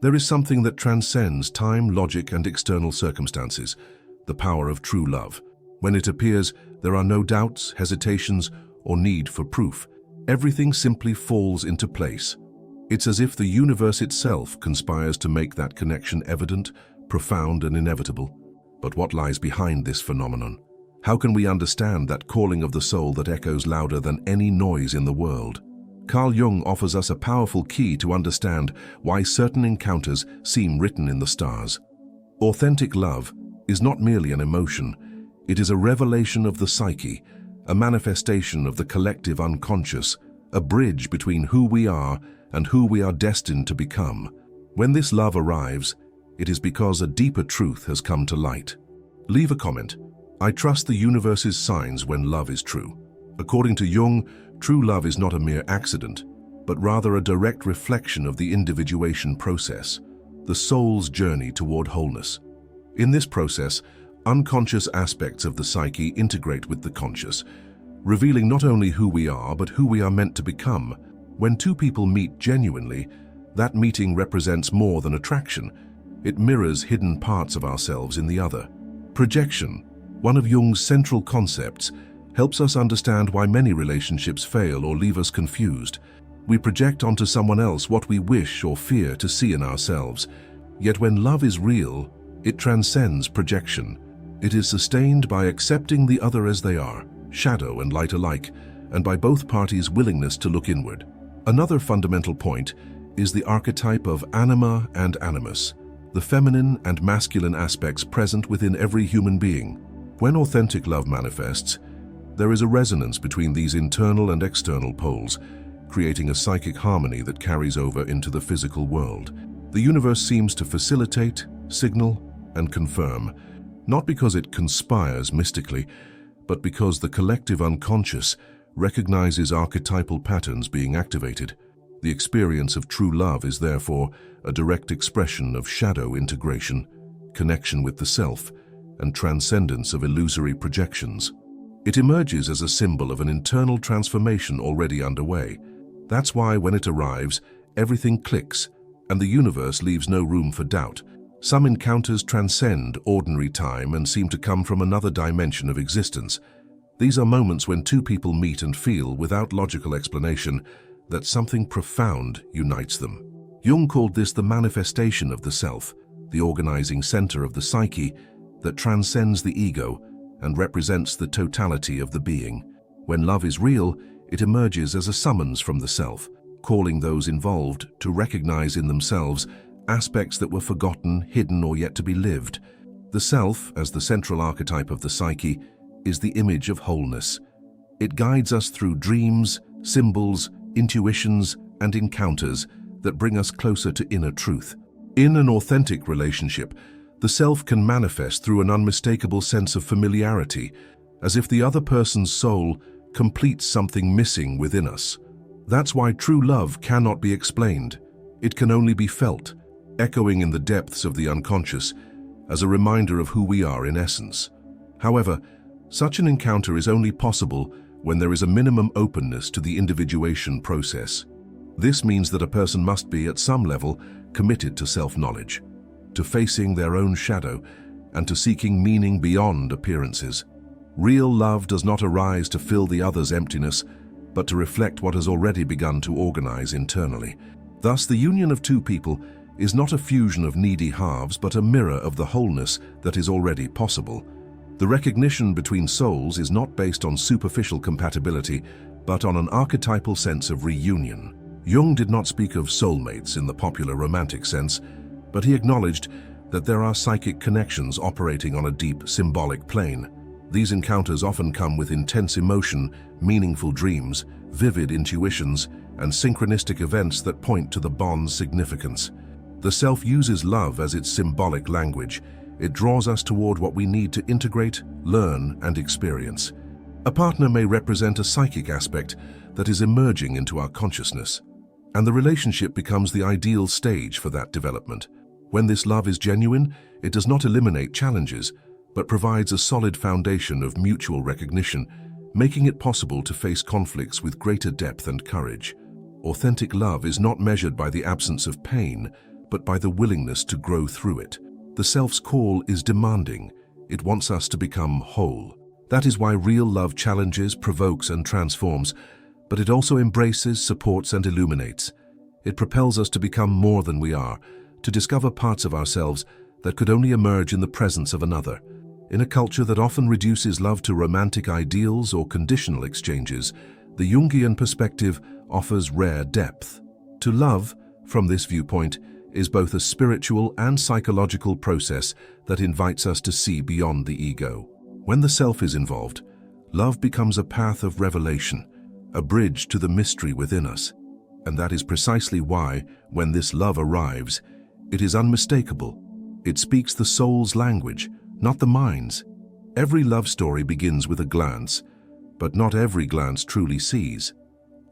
There is something that transcends time, logic, and external circumstances, the power of true love. When it appears, there are no doubts, hesitations, or need for proof. Everything simply falls into place. It's as if the universe itself conspires to make that connection evident, profound, and inevitable. But what lies behind this phenomenon? How can we understand that calling of the soul that echoes louder than any noise in the world? Carl Jung offers us a powerful key to understand why certain encounters seem written in the stars. Authentic love is not merely an emotion, it is a revelation of the psyche, a manifestation of the collective unconscious, a bridge between who we are and who we are destined to become. When this love arrives, it is because a deeper truth has come to light. Leave a comment. I trust the universe's signs when love is true. According to Jung, true love is not a mere accident, but rather a direct reflection of the individuation process, the soul's journey toward wholeness. In this process, unconscious aspects of the psyche integrate with the conscious, revealing not only who we are, but who we are meant to become. When two people meet genuinely, that meeting represents more than attraction. It mirrors hidden parts of ourselves in the other. Projection, one of Jung's central concepts, helps us understand why many relationships fail or leave us confused. We project onto someone else what we wish or fear to see in ourselves. Yet when love is real, it transcends projection. It is sustained by accepting the other as they are, shadow and light alike, and by both parties' willingness to look inward. Another fundamental point is the archetype of Anima and animus, the feminine and masculine aspects present within every human being. When authentic love manifests, there is a resonance between these internal and external poles, creating a psychic harmony that carries over into the physical world. The universe seems to facilitate, signal, and confirm, not because it conspires mystically, but because the collective unconscious recognizes archetypal patterns being activated. The experience of true love is therefore a direct expression of shadow integration, connection with the self, and transcendence of illusory projections. It emerges as a symbol of an internal transformation already underway. That's why when it arrives, everything clicks, and the universe leaves no room for doubt. Some encounters transcend ordinary time and seem to come from another dimension of existence. These are moments when two people meet and feel, without logical explanation, that something profound unites them. Jung called this the manifestation of the self, the organizing center of the psyche that transcends the ego and represents the totality of the being. When love is real, it emerges as a summons from the self, calling those involved to recognize in themselves aspects that were forgotten, hidden, or yet to be lived. The self, as the central archetype of the psyche, is the image of wholeness. It guides us through dreams, symbols, intuitions, and encounters that bring us closer to inner truth. In an authentic relationship, the self can manifest through an unmistakable sense of familiarity, as if the other person's soul completes something missing within us. That's why true love cannot be explained. It can only be felt, echoing in the depths of the unconscious, as a reminder of who we are in essence. However, such an encounter is only possible when there is a minimum openness to the individuation process. This means that a person must be, at some level, committed to self-knowledge, to facing their own shadow, and to seeking meaning beyond appearances. Real love does not arise to fill the other's emptiness, but to reflect what has already begun to organize internally. Thus, the union of two people is not a fusion of needy halves, but a mirror of the wholeness that is already possible. The recognition between souls is not based on superficial compatibility, but on an archetypal sense of reunion. Jung did not speak of soulmates in the popular romantic sense, but he acknowledged that there are psychic connections operating on a deep, symbolic plane. These encounters often come with intense emotion, meaningful dreams, vivid intuitions, and synchronistic events that point to the bond's significance. The self uses love as its symbolic language. It draws us toward what we need to integrate, learn, and experience. A partner may represent a psychic aspect that is emerging into our consciousness, and the relationship becomes the ideal stage for that development. When this love is genuine, it does not eliminate challenges, but provides a solid foundation of mutual recognition, making it possible to face conflicts with greater depth and courage. Authentic love is not measured by the absence of pain, but by the willingness to grow through it. The self's call is demanding. It wants us to become whole. That is why real love challenges, provokes, and transforms, but it also embraces, supports, and illuminates. It propels us to become more than we are, to discover parts of ourselves that could only emerge in the presence of another. In a culture that often reduces love to romantic ideals or conditional exchanges, the Jungian perspective offers rare depth. To love, from this viewpoint, is both a spiritual and psychological process that invites us to see beyond the ego. When the self is involved, love becomes a path of revelation, a bridge to the mystery within us. And that is precisely why, when this love arrives, it is unmistakable. It speaks the soul's language, not the mind's. Every love story begins with a glance, but not every glance truly sees.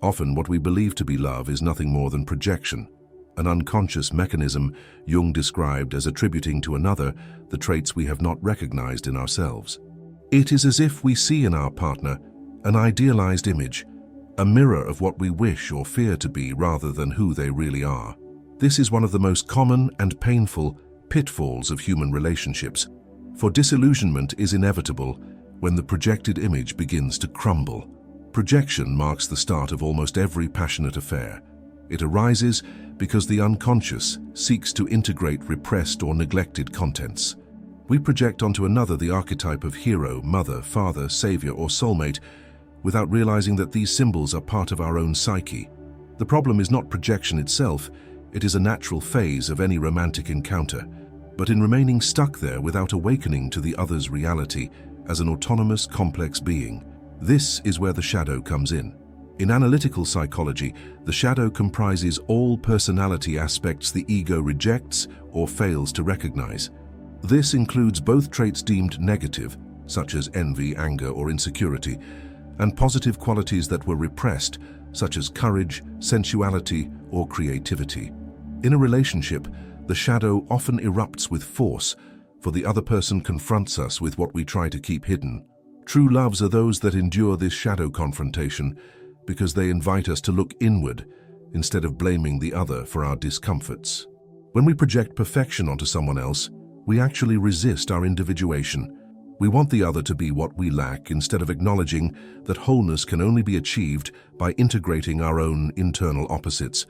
Often what we believe to be love is nothing more than projection, an unconscious mechanism Jung described as attributing to another the traits we have not recognized in ourselves. It is as if we see in our partner an idealized image, a mirror of what we wish or fear to be rather than who they really are. This is one of the most common and painful pitfalls of human relationships, for disillusionment is inevitable when the projected image begins to crumble. Projection marks the start of almost every passionate affair. It arises because the unconscious seeks to integrate repressed or neglected contents. We project onto another the archetype of hero, mother, father, savior, or soulmate without realizing that these symbols are part of our own psyche. The problem is not projection itself, it is a natural phase of any romantic encounter, but in remaining stuck there without awakening to the other's reality as an autonomous, complex being. This is where the shadow comes in. In analytical psychology, the shadow comprises all personality aspects the ego rejects or fails to recognize. This includes both traits deemed negative, such as envy, anger, or insecurity, and positive qualities that were repressed, such as courage, sensuality, or creativity. In a relationship, the shadow often erupts with force, for the other person confronts us with what we try to keep hidden. True loves are those that endure this shadow confrontation because they invite us to look inward instead of blaming the other for our discomforts. When we project perfection onto someone else, we actually resist our individuation. We want the other to be what we lack instead of acknowledging that wholeness can only be achieved by integrating our own internal opposites.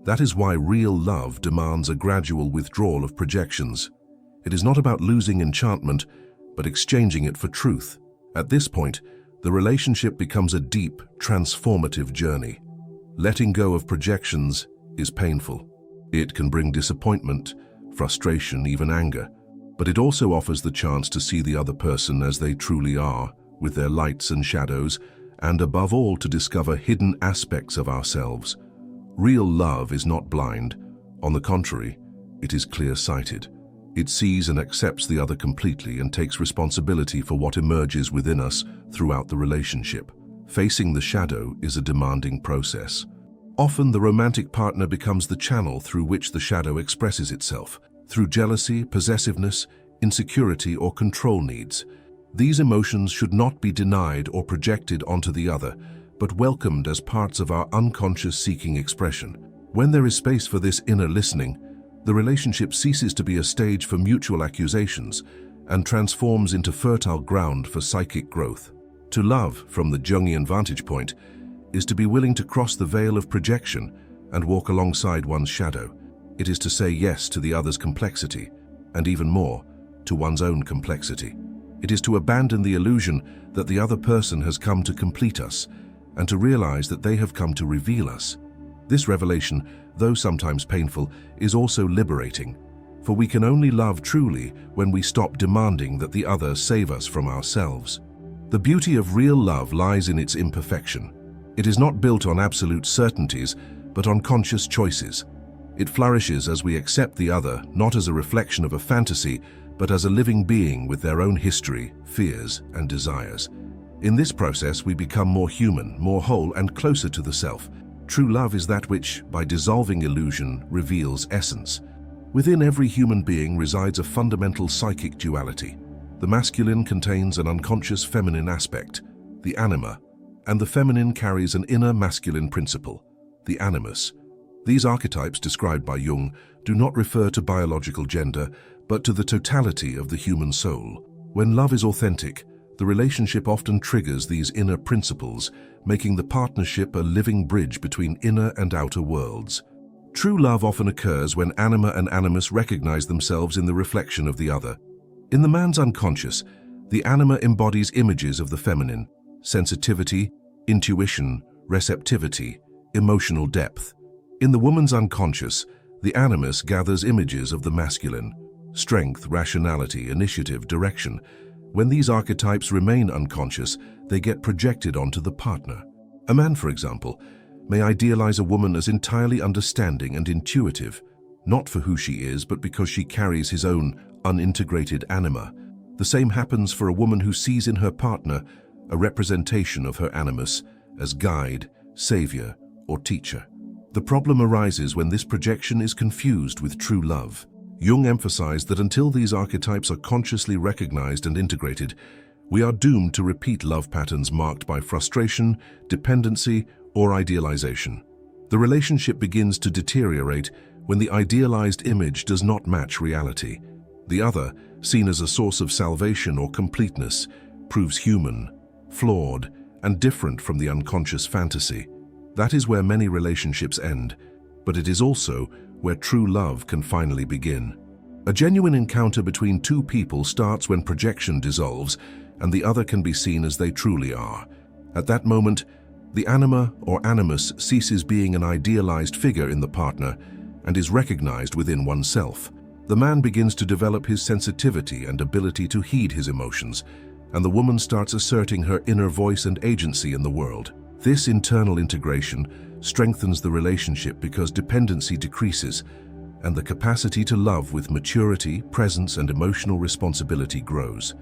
That is why real love demands a gradual withdrawal of projections. It is not about losing enchantment, but exchanging it for truth. At this point, the relationship becomes a deep, transformative journey. Letting go of projections is painful. It can bring disappointment, frustration, even anger. But it also offers the chance to see the other person as they truly are, with their lights and shadows, and above all to discover hidden aspects of ourselves. Real love is not blind. On the contrary, it is clear-sighted. It sees and accepts the other completely and takes responsibility for what emerges within us throughout the relationship. Facing the shadow is a demanding process. Often the romantic partner becomes the channel through which the shadow expresses itself, through jealousy, possessiveness, insecurity, or control needs. These emotions should not be denied or projected onto the other, but welcomed as parts of our unconscious seeking expression. When there is space for this inner listening, the relationship ceases to be a stage for mutual accusations and transforms into fertile ground for psychic growth. To love, from the Jungian vantage point, is to be willing to cross the veil of projection and walk alongside one's shadow. It is to say yes to the other's complexity, and even more, to one's own complexity. It is to abandon the illusion that the other person has come to complete us, and to realize that they have come to reveal us. This revelation, though sometimes painful, is also liberating, for we can only love truly when we stop demanding that the other save us from ourselves. The beauty of real love lies in its imperfection. It is not built on absolute certainties, but on conscious choices. It flourishes as we accept the other, not as a reflection of a fantasy, but as a living being with their own history, fears, and desires. In this process, we become more human, more whole, and closer to the self. True love is that which, by dissolving illusion, reveals essence. Within every human being resides a fundamental psychic duality. The masculine contains an unconscious feminine aspect, the anima, and the feminine carries an inner masculine principle, the animus. These archetypes described by Jung do not refer to biological gender, but to the totality of the human soul. When love is authentic, the relationship often triggers these inner principles, making the partnership a living bridge between inner and outer worlds. True love often occurs when anima and animus recognize themselves in the reflection of the other. In the man's unconscious, the anima embodies images of the feminine: sensitivity, intuition, receptivity, emotional depth. In the woman's unconscious, the animus gathers images of the masculine: strength, rationality, initiative, direction. When these archetypes remain unconscious, they get projected onto the partner. A man, for example, may idealize a woman as entirely understanding and intuitive, not for who she is, but because she carries his own unintegrated anima. The same happens for a woman who sees in her partner a representation of her animus as guide, savior, or teacher. The problem arises when this projection is confused with true love. Jung emphasized that until these archetypes are consciously recognized and integrated, we are doomed to repeat love patterns marked by frustration, dependency, or idealization. The relationship begins to deteriorate when the idealized image does not match reality. The other, seen as a source of salvation or completeness, proves human, flawed, and different from the unconscious fantasy. That is where many relationships end, but it is also where true love can finally begin. A genuine encounter between two people starts when projection dissolves and the other can be seen as they truly are. At that moment, the anima or animus ceases being an idealized figure in the partner and is recognized within oneself. The man begins to develop his sensitivity and ability to heed his emotions, and the woman starts asserting her inner voice and agency in the world. This internal integration strengthens the relationship because dependency decreases, and the capacity to love with maturity, presence, and emotional responsibility grows.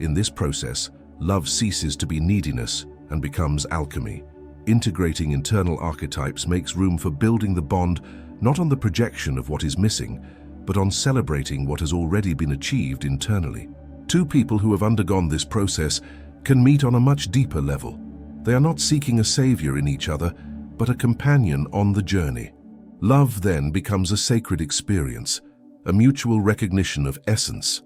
In this process, love ceases to be neediness and becomes alchemy. Integrating internal archetypes makes room for building the bond not on the projection of what is missing, but on celebrating what has already been achieved internally. Two people who have undergone this process can meet on a much deeper level. They are not seeking a savior in each other, but a companion on the journey. Love then becomes a sacred experience, a mutual recognition of essence.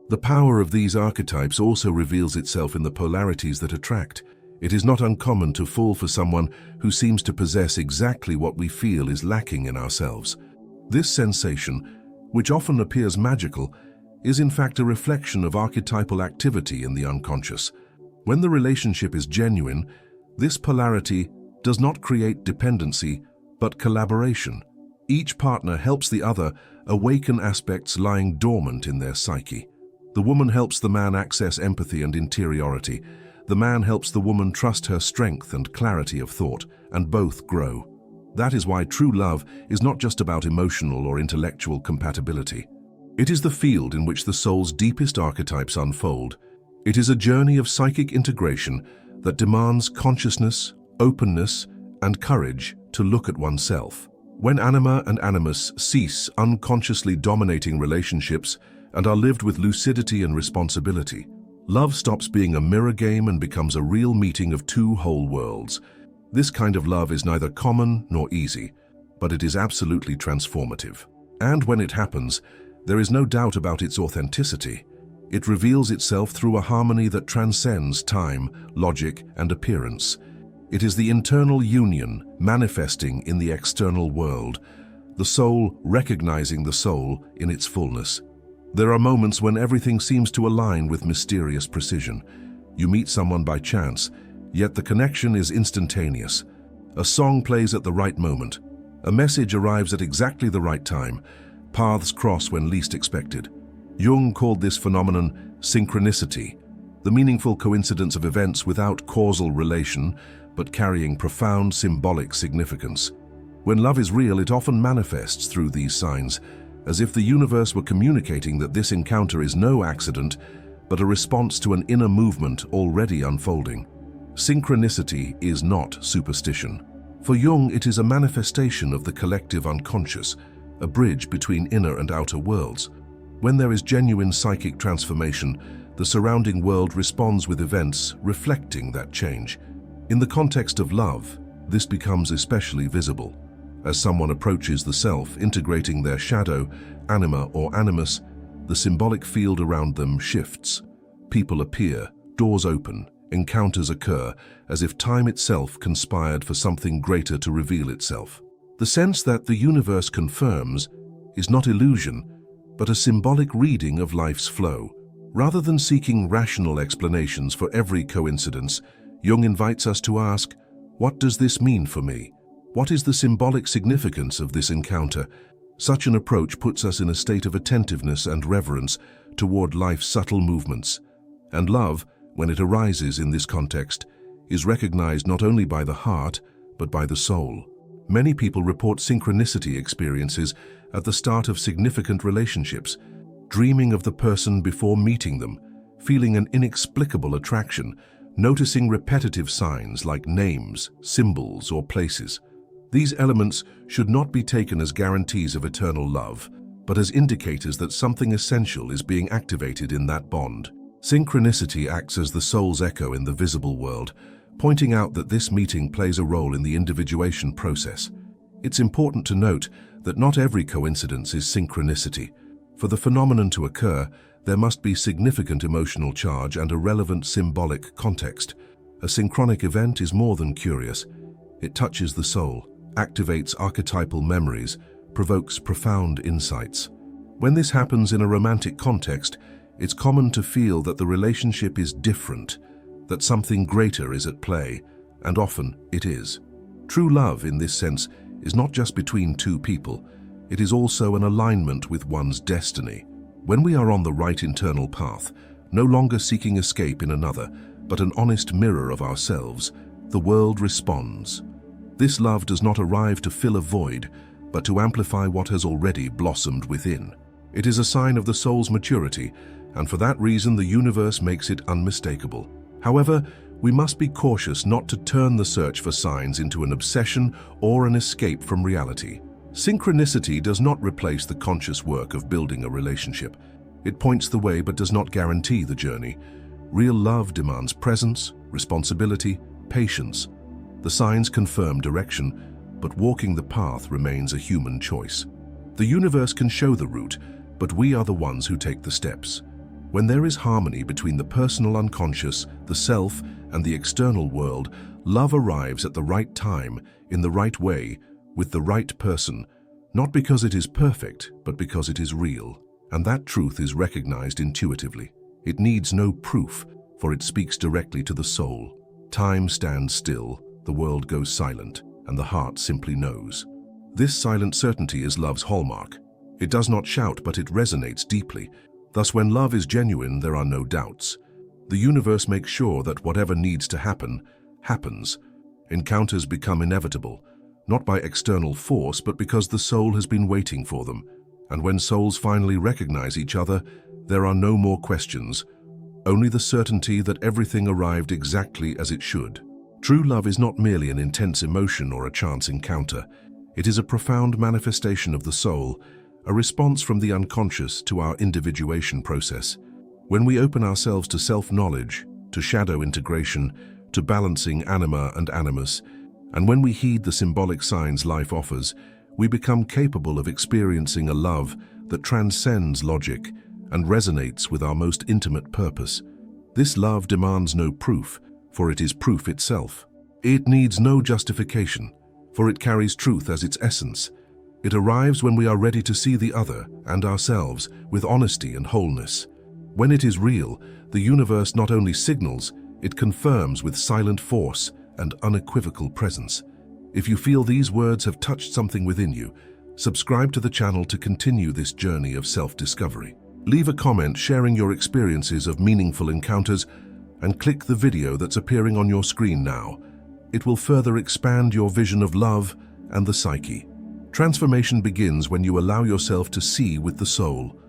The power of these archetypes also reveals itself in the polarities that attract. It is not uncommon to fall for someone who seems to possess exactly what we feel is lacking in ourselves. This sensation, which often appears magical, is in fact a reflection of archetypal activity in the unconscious. When the relationship is genuine, this polarity does not create dependency, but collaboration. Each partner helps the other awaken aspects lying dormant in their psyche. The woman helps the man access empathy and interiority. The man helps the woman trust her strength and clarity of thought, and both grow. That is why true love is not just about emotional or intellectual compatibility. It is the field in which the soul's deepest archetypes unfold. It is a journey of psychic integration that demands consciousness, openness, and courage to look at oneself. When anima and animus cease unconsciously dominating relationships and are lived with lucidity and responsibility, love stops being a mirror game and becomes a real meeting of two whole worlds. This kind of love is neither common nor easy, but it is absolutely transformative. And when it happens, there is no doubt about its authenticity. It reveals itself through a harmony that transcends time, logic, and appearance. It is the internal union manifesting in the external world, the soul recognizing the soul in its fullness. There are moments when everything seems to align with mysterious precision. You meet someone by chance, yet the connection is instantaneous. A song plays at the right moment. A message arrives at exactly the right time. Paths cross when least expected. Jung called this phenomenon synchronicity, the meaningful coincidence of events without causal relation, but carrying profound symbolic significance. When love is real, it often manifests through these signs, as if the universe were communicating that this encounter is no accident, but a response to an inner movement already unfolding. Synchronicity is not superstition. For Jung, it is a manifestation of the collective unconscious, a bridge between inner and outer worlds. When there is genuine psychic transformation, the surrounding world responds with events reflecting that change. In the context of love, this becomes especially visible. As someone approaches the self, integrating their shadow, anima or animus, the symbolic field around them shifts. People appear, doors open, encounters occur, as if time itself conspired for something greater to reveal itself. The sense that the universe confirms is not illusion, but a symbolic reading of life's flow. Rather than seeking rational explanations for every coincidence, Jung invites us to ask, what does this mean for me? What is the symbolic significance of this encounter? Such an approach puts us in a state of attentiveness and reverence toward life's subtle movements. And love, when it arises in this context, is recognized not only by the heart, but by the soul. Many people report synchronicity experiences at the start of significant relationships, dreaming of the person before meeting them, feeling an inexplicable attraction, noticing repetitive signs like names, symbols, or places. These elements should not be taken as guarantees of eternal love, but as indicators that something essential is being activated in that bond. Synchronicity acts as the soul's echo in the visible world, pointing out that this meeting plays a role in the individuation process. It's important to note that not every coincidence is synchronicity. For the phenomenon to occur, there must be significant emotional charge and a relevant symbolic context. A synchronic event is more than curious. It touches the soul, activates archetypal memories, provokes profound insights. When this happens in a romantic context, it's common to feel that the relationship is different, that something greater is at play, and often it is. True love, in this sense, is not just between two people, it is also an alignment with one's destiny. When we are on the right internal path, no longer seeking escape in another, but an honest mirror of ourselves, the world responds. This love does not arrive to fill a void, but to amplify what has already blossomed within. It is a sign of the soul's maturity, and for that reason the universe makes it unmistakable. However, we must be cautious not to turn the search for signs into an obsession or an escape from reality. Synchronicity does not replace the conscious work of building a relationship. It points the way but does not guarantee the journey. Real love demands presence, responsibility, patience. The signs confirm direction, but walking the path remains a human choice. The universe can show the route, but we are the ones who take the steps. When there is harmony between the personal unconscious, the self, and the external world, love arrives at the right time, in the right way, with the right person, not because it is perfect, but because it is real. And that truth is recognized intuitively. It needs no proof, for it speaks directly to the soul. Time stands still, the world goes silent, and the heart simply knows. This silent certainty is love's hallmark. It does not shout, but it resonates deeply. Thus, when love is genuine, there are no doubts. The universe makes sure that whatever needs to happen, happens. Encounters become inevitable, not by external force, but because the soul has been waiting for them. And when souls finally recognize each other, there are no more questions, only the certainty that everything arrived exactly as it should. True love is not merely an intense emotion or a chance encounter. It is a profound manifestation of the soul, a response from the unconscious to our individuation process. When we open ourselves to self-knowledge, to shadow integration, to balancing anima and animus, and when we heed the symbolic signs life offers, we become capable of experiencing a love that transcends logic and resonates with our most intimate purpose. This love demands no proof, for it is proof itself. It needs no justification, for it carries truth as its essence. It arrives when we are ready to see the other and ourselves with honesty and wholeness. When it is real, the universe not only signals, it confirms with silent force and unequivocal presence. If you feel these words have touched something within you, subscribe to the channel to continue this journey of self-discovery. Leave a comment sharing your experiences of meaningful encounters and click the video that's appearing on your screen now. It will further expand your vision of love and the psyche. Transformation begins when you allow yourself to see with the soul,